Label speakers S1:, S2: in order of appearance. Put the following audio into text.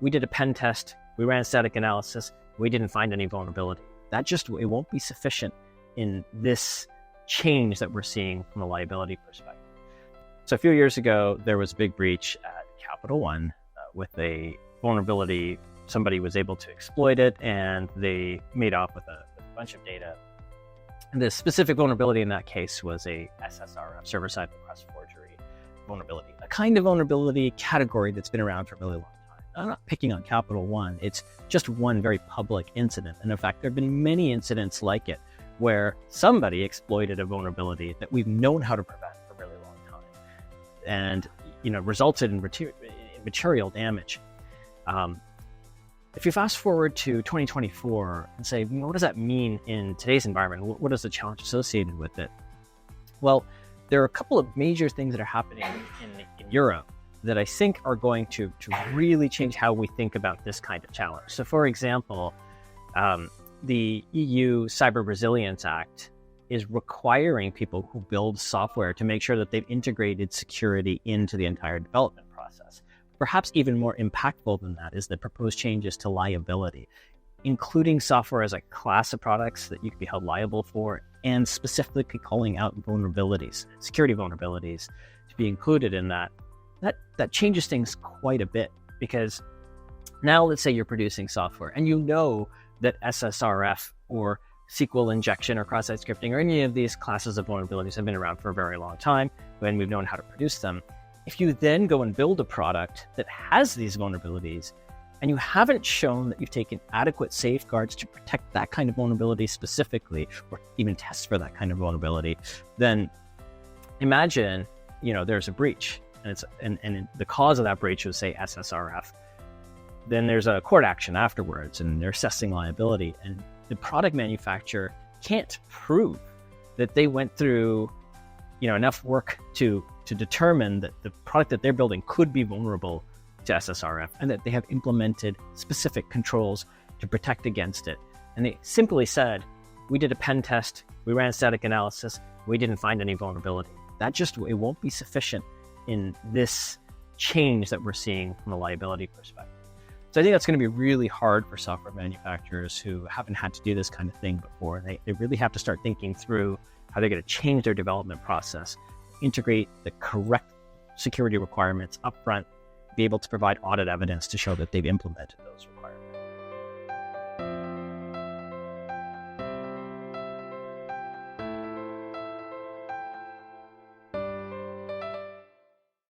S1: we did a pen test, we ran static analysis, we didn't find any vulnerability. It won't be sufficient in this change that we're seeing from a liability perspective. So a few years ago, there was a big breach at Capital One with a vulnerability. Somebody was able to exploit it, and they made off with a bunch of data. And the specific vulnerability in that case was a SSRF, server-side request forgery vulnerability, a kind of vulnerability category that's been around for a really long time. I'm not picking on Capital One. It's just one very public incident. And in fact, there have been many incidents like it where somebody exploited a vulnerability that we've known how to prevent for a really long time, and resulted in material damage. If you fast forward to 2024 and say, what does that mean in today's environment? What is the challenge associated with it? Well, there are a couple of major things that are happening in Europe that I think are going to really change how we think about this kind of challenge. So for example, the EU Cyber Resilience Act is requiring people who build software to make sure that they've integrated security into the entire development process. Perhaps even more impactful than that is the proposed changes to liability, including software as a class of products that you can be held liable for, and specifically calling out vulnerabilities, security vulnerabilities, to be included in that. That changes things quite a bit, because now let's say you're producing software and you know that SSRF or SQL injection or cross-site scripting or any of these classes of vulnerabilities have been around for a very long time, and we've known how to produce them. If you then go and build a product that has these vulnerabilities, and you haven't shown that you've taken adequate safeguards to protect that kind of vulnerability specifically, or even test for that kind of vulnerability, then imagine, there's a breach, and the cause of that breach was, say, SSRF. Then there's a court action afterwards, and they're assessing liability, and the product manufacturer can't prove that they went through, enough work to determine that the product that they're building could be vulnerable to SSRF, and that they have implemented specific controls to protect against it. And they simply said, we did a pen test, we ran static analysis, we didn't find any vulnerability. It won't be sufficient in this change that we're seeing from a liability perspective. So I think that's going to be really hard for software manufacturers who haven't had to do this kind of thing before. They really have to start thinking through how they're going to change their development process, integrate the correct security requirements upfront, be able to provide audit evidence to show that they've implemented those.